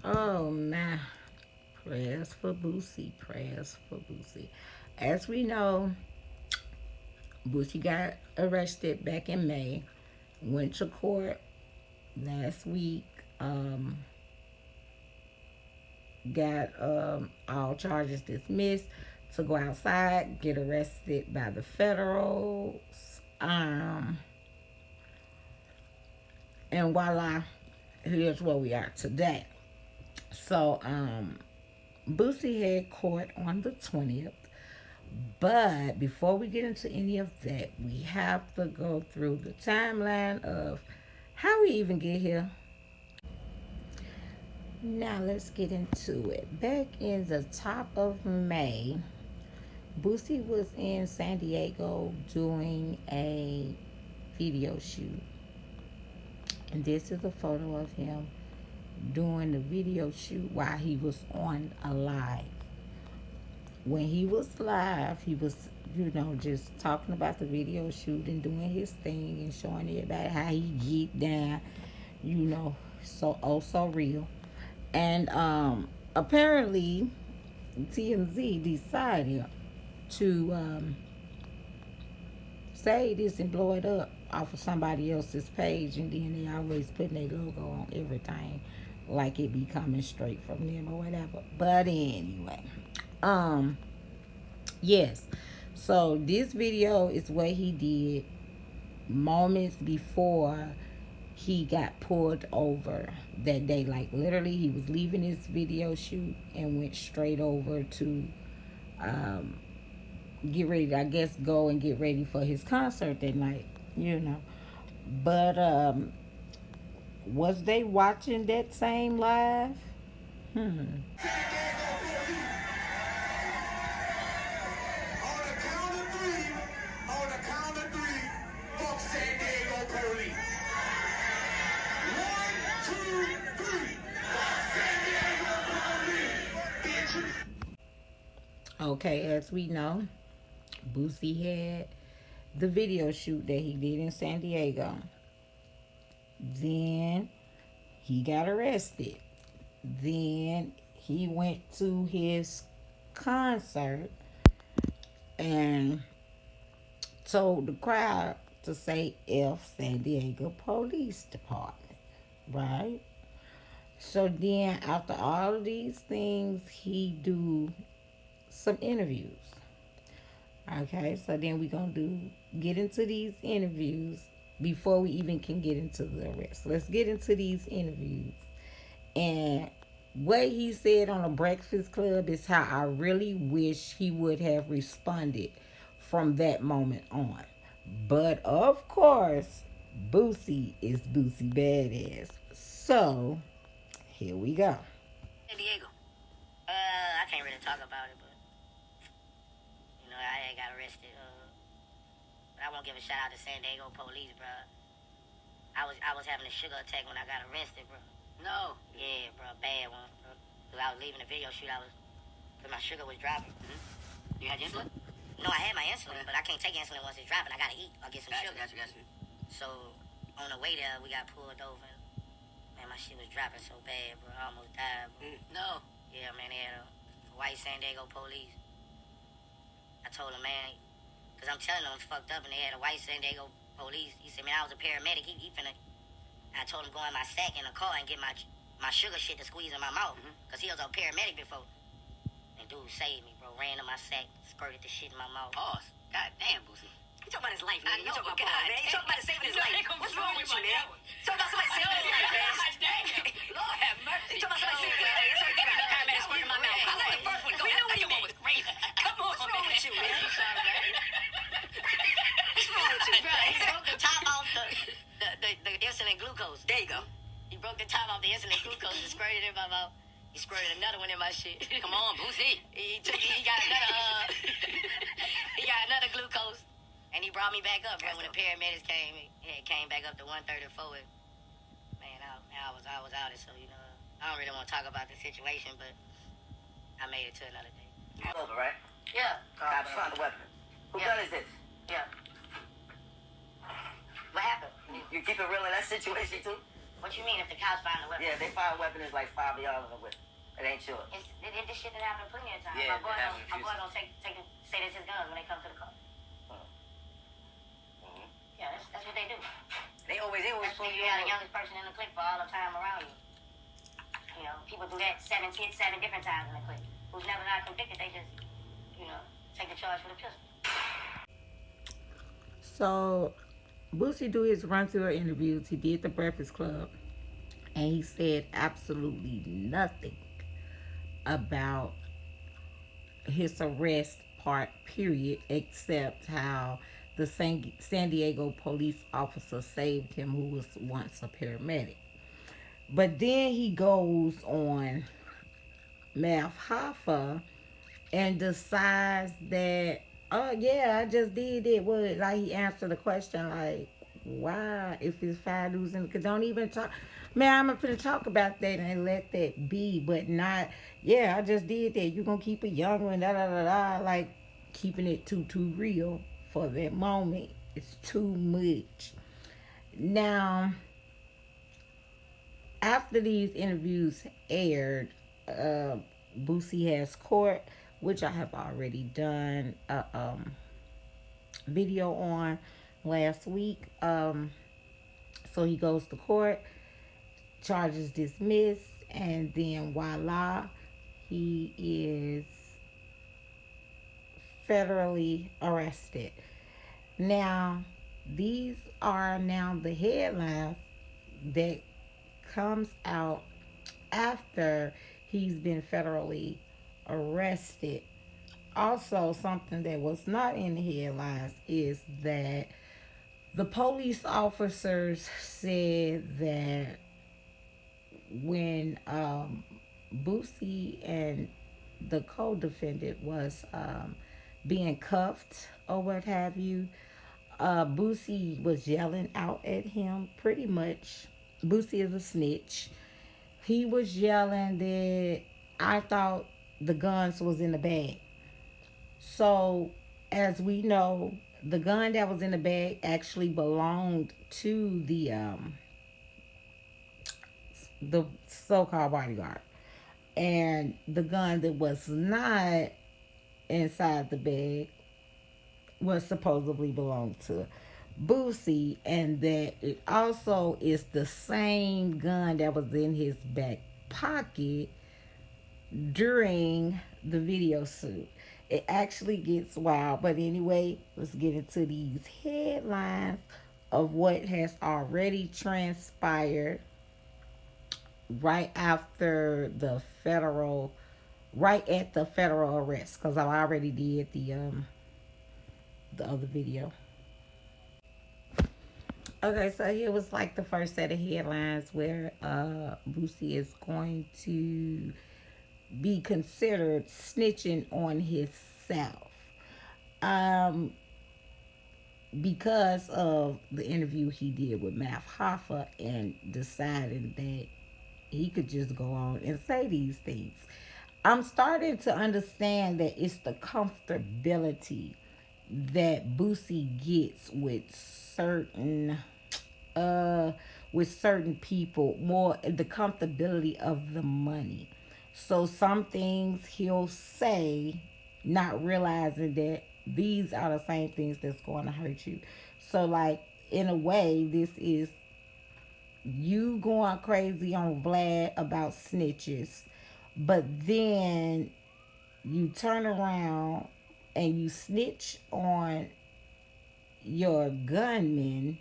Oh, nah. Prayers for Boosie. Prayers for Boosie. As we know, Boosie got arrested back in May. Went to court last week. Got all charges dismissed to go outside, get arrested by the federals. Um, and voila, here's where we are today. So, Boosie had court on the 20th. But before we get into any of that, we have to go through the timeline of how we even get here. Now let's get into it. Back in the top of May, Boosie was in San Diego doing a video shoot. And this is a photo of him doing the video shoot while he was on a live. When he was live, he was, just talking about the video shoot and doing his thing and showing everybody how he get down, so so real. And apparently, TMZ decided to say this and blow it up off of somebody else's page, and then they always putting their logo on everything like it be coming straight from them or whatever. But anyway, yes. So this video is what he did moments before he got pulled over that day. Like literally, he was leaving his video shoot and went straight over to get ready to, I guess, go and get ready for his concert that night. But was they watching that same live? Okay, as we know, Boosie had the video shoot that he did in San Diego. Then he got arrested. Then he went to his concert and told the crowd to say F San Diego Police Department, right? So then after all of these things, he do some interviews. Okay, so then we gonna get into these interviews before we even can get into the arrest. Let's get into these interviews. And what he said on the Breakfast Club is how I really wish he would have responded from that moment on. But of course, Boosie is Boosie Badass. So here we go. San Diego. I can't really talk about it, but I got arrested. But I won't give a shout out to San Diego police, bro. I was having a sugar attack when I got arrested, bro. No. Yeah, bro, bad one, bro. Cause I was leaving the video shoot. Cause my sugar was dropping. Mm-hmm. You had your insulin? No, I had my insulin, but I can't take insulin once it's dropping. I gotta eat or get some sugar. Gotcha. So on the way there, we got pulled over. Man, my shit was dropping so bad, bro. I almost died, bro. No. Yeah, man, they had a white San Diego police. I told him, man, because I'm telling them it's fucked up, and they had a white San Diego police. He said, man, I was a paramedic. He finna. I told him go in my sack in the car and get my sugar shit to squeeze in my mouth, because he was a paramedic before. And dude saved me, bro. Ran in my sack, squirted the shit in my mouth. Oh, god damn, Boosie. You talking about his life, man. You talking about God, man. You talking about saving his life. What's wrong with you, man? You talking about somebody saving his life, man. Lord have mercy. You talking about somebody saving his life. That's what you got. Paramedic squirting in my mouth. I let the first one go. That second one was crazy. Come on, what's wrong with you, man? What's wrong with you, bro? He broke the top off the insulin glucose. There you go. He broke the top off the insulin glucose and squirted it in my mouth. He squirted another one in my shit. Come on, Boosie. He got another he got another glucose. And he brought me back up, bro. When the paramedics came, it came back up to 134. Man, I was out of it, so I don't really want to talk about the situation, but I made it to another day. Over, right? Yeah. Got found a weapon. Who gun is this? Yeah. What happened? You keep it real in that situation too? What you mean if the cops find a weapon? Yeah, they find a weapon, it's like 5 of y'all in the whip. It ain't yours. This shit that happened plenty of times. Yeah, my boy gonna say this his guns when they come to the car. Yeah, that's what they do. They always especially you have the youngest person in the clique for all the time around you. You know, people do that 7 different times in the clique. Who's never not convicted, they just, take the charge for the pistol. So Boosie do his run through interviews. He did the Breakfast Club, and he said absolutely nothing about his arrest part, period, except how the San Diego police officer saved him, who was once a paramedic. But then he goes on Math Hoffa and decides that, oh yeah, I just did it. What, like, he answered the question like, why, if it's 5 dudes in, cause don't even talk. Man, I'm gonna talk about that and let that be, but not. Yeah, I just did that. You gonna keep a young one, da da da da. Like, keeping it too real for that moment. It's too much. Now, after these interviews aired, Boosie has court, which I have already done a video on last week. So he goes to court, charges dismissed, and then voila, he is federally arrested. Now, these are now the headlines that comes out after he's been federally arrested. Also, something that was not in the headlines is that the police officers said that when Boosie and the co-defendant was being cuffed or what have you, Boosie was yelling out at him pretty much. Boosie is a snitch. He was yelling that I thought the guns was in the bag. So, as we know, the gun that was in the bag actually belonged to the so-called bodyguard, and the gun that was not inside the bag was supposedly belonged to Boosie, and that it also is the same gun that was in his back pocket during the video shoot. It actually gets wild, but anyway, let's get into these headlines of what has already transpired right after right at the federal arrest, because I already did the other video. Okay, so here was like the first set of headlines where Boosie is going to be considered snitching on himself. Um, because of the interview he did with Math Hoffa and deciding that he could just go on and say these things. I'm starting to understand that it's the comfortability that Boosie gets uh with certain people, more the comfortability of the money. So some things he'll say, not realizing that these are the same things that's going to hurt you. So, like, in a way, this is you going crazy on Vlad about snitches, but then you turn around and you snitch on your gunman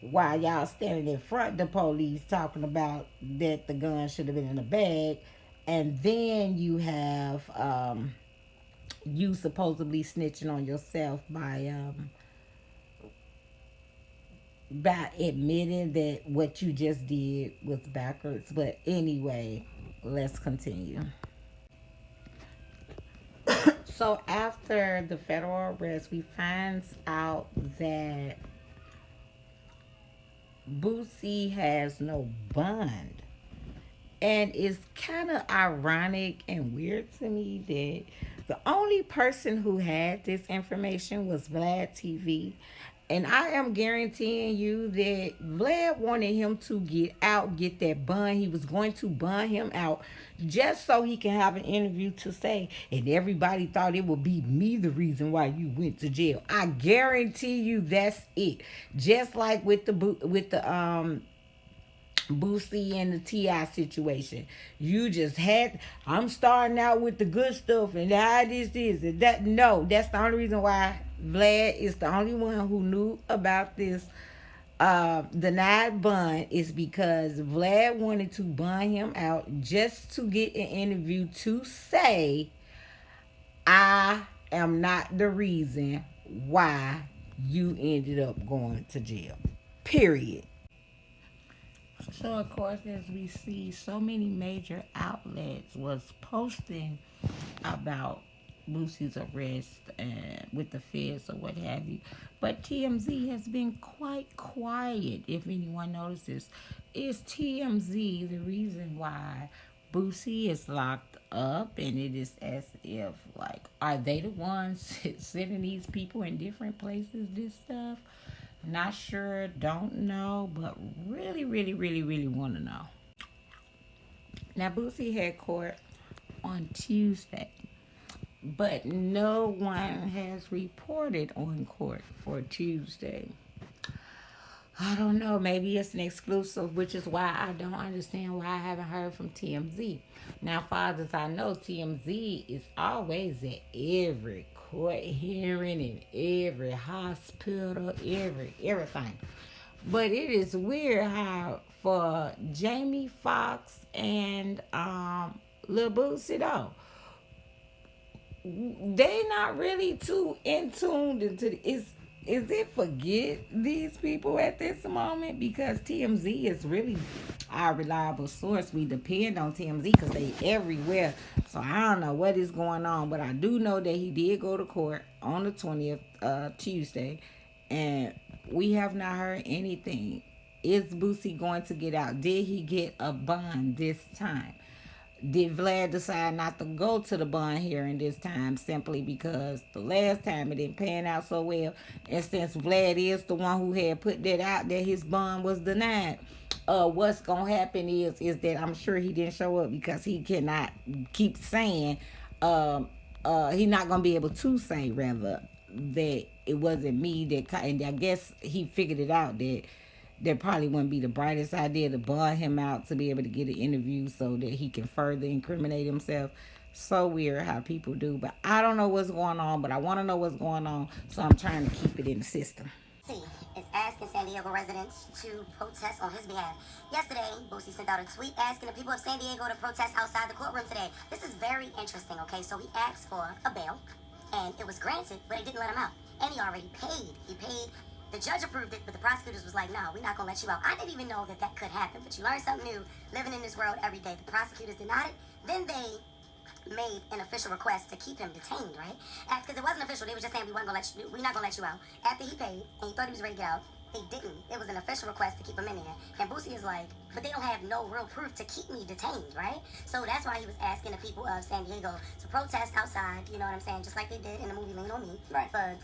while y'all standing in front of the police talking about that the gun should have been in the bag, and then you have you supposedly snitching on yourself by admitting that what you just did was backwards. But anyway, let's continue. So after the federal arrest, we find out that Boosie has no bond. And it's kind of ironic and weird to me that the only person who had this information was Vlad TV. And I am guaranteeing you that Vlad wanted him to get out, get that bond. He was going to bond him out just so he can have an interview to say. And everybody thought it would be me the reason why you went to jail. I guarantee you that's it. Just like with the Boosie and the T.I. situation. You just had, I'm starting out with the good stuff and how this is and that. No, that's the only reason why Vlad is the only one who knew about this denied bond is because Vlad wanted to bond him out just to get an interview to say, I am not the reason why you ended up going to jail. Period. So of course, as we see, so many major outlets was posting about Boosie's arrest and with the feds or what have you. But TMZ has been quite quiet. If anyone notices, is TMZ the reason why Boosie is locked up? And it is as if like, are they the ones sending these people in different places? This stuff. Not sure, don't know, but really, really, really, really want to know. Now, Boosie had court on Tuesday, but no one has reported on court for Tuesday. I don't know. Maybe it's an exclusive, which is why I don't understand why I haven't heard from TMZ. Now, far as I know, TMZ is always at every court hearing in every hospital, everything. But it is weird how for Jamie Foxx and Lil Boosie though, they not really too in tuned into the, is it forget these people at this moment because TMZ is really our reliable source. We depend on TMZ because they everywhere. So I don't know what is going on, but I do know that he did go to court on the 20th, Tuesday, and we have not heard anything. Is Boosie going to get out? Did he get a bond this time? Did Vlad decide not to go to the bond hearing this time simply because the last time it didn't pan out so well? And since Vlad is the one who had put that out that his bond was denied, what's gonna happen is that I'm sure he didn't show up because he cannot keep saying he's not gonna be able to say rather that it wasn't me that, and I guess he figured it out that probably wouldn't be the brightest idea to bond him out to be able to get an interview so that he can further incriminate himself. So weird how people do, but I don't know what's going on, but I want to know what's going on, so I'm trying to keep it in the system. Is asking San Diego residents to protest on his behalf. Yesterday, Boosie sent out a tweet asking the people of San Diego to protest outside the courtroom today. This is very interesting, okay? So he asked for a bail, and it was granted, but they didn't let him out. And he already paid. He paid. The judge approved it, but the prosecutors was like, no, we're not going to let you out. I didn't even know that could happen, but you learn something new living in this world every day. The prosecutors denied it. Then they made an official request to keep him detained, right? Because it wasn't official. They were just saying we're not gonna let you out. After he paid and he thought he was ready to get out, they didn't. It was an official request to keep him in there. And Boosie is like, but they don't have no real proof to keep me detained, right? So that's why he was asking the people of San Diego to protest outside, you know what I'm saying? Just like they did in the movie Lean On Me, right? For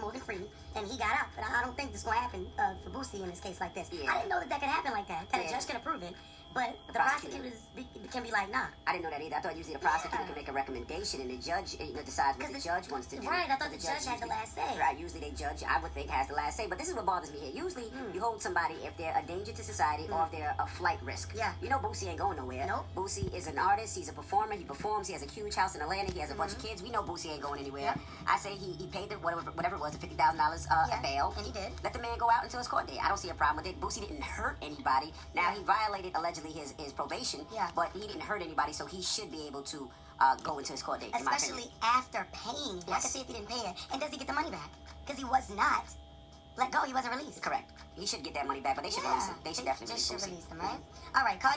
Morgan Freeman. And he got out. But I don't think this is going to happen for Boosie in this case like this. Yeah. I didn't know that could happen like that. That a judge can approve it. But the prosecutors can be like, nah. I didn't know that either. I thought usually the prosecutor can make a recommendation and the judge decides what the judge wants to do. Right, I thought the judge had the last say. Right, usually they judge, I would think, has the last say. But this is what bothers me here. Usually you hold somebody if they're a danger to society or if they're a flight risk. Yeah. You know Boosie ain't going nowhere. Nope. Boosie is an artist. He's a performer. He performs. He has a huge house in Atlanta. He has a bunch of kids. We know Boosie ain't going anywhere. Yep. I say he paid the whatever it was, the $50,000 bail. And he did. Let the man go out until his court date. I don't see a problem with it. Boosie didn't hurt anybody. Now he violated allegedly his probation. Yeah. But he didn't hurt anybody, so he should be able to go into his court date. Especially after paying. Yes. I can see if he didn't pay it. And does he get the money back? Because he was not let go. He wasn't released. Correct. He should get that money back, but they should release him. They should definitely release him, right? All right, Cardi.